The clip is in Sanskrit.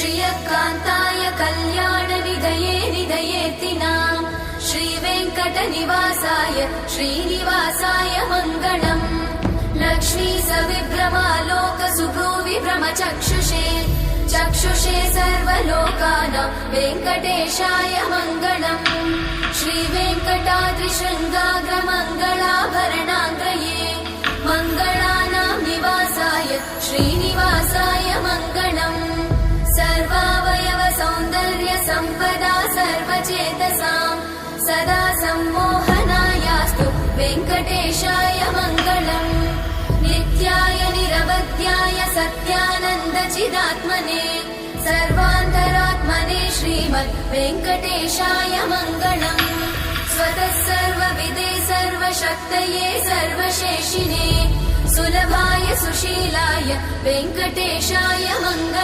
श्रियकान्ताय कल्याणनिधये निधयेतिनाम् श्रीवेङ्कटनिवासाय श्रीनिवासाय मङ्गलम् लक्ष्मी सविभ्रमालोक सुभ्रूविभ्रमचक्षुषे चक्षुषे सर्वलोकानां वेङ्कटेशाय मङ्गलम् श्रीवेङ्कटाद्रिशृङ्गाग्रमङ्गलाभरणाङ्गये मङ्गलानां निवासाय श्रीनिवासाय मङ्गलम् सर्वावयव सौन्दर्य सम्पदा सर्वचेतसां सदा सम्मोहनायास्तु वेङ्कटेशाय मङ्गलम् नित्याय निरवध्याय सत्यानन्दचिदात्मने सर्वान्तरात्मने श्रीमद् वेङ्कटेशाय मङ्गलम् स्वतः सर्वविदे सर्वशक्तये सर्वशेषिने सुलभाय सुशीलाय वेङ्कटेशाय मङ्गलम्।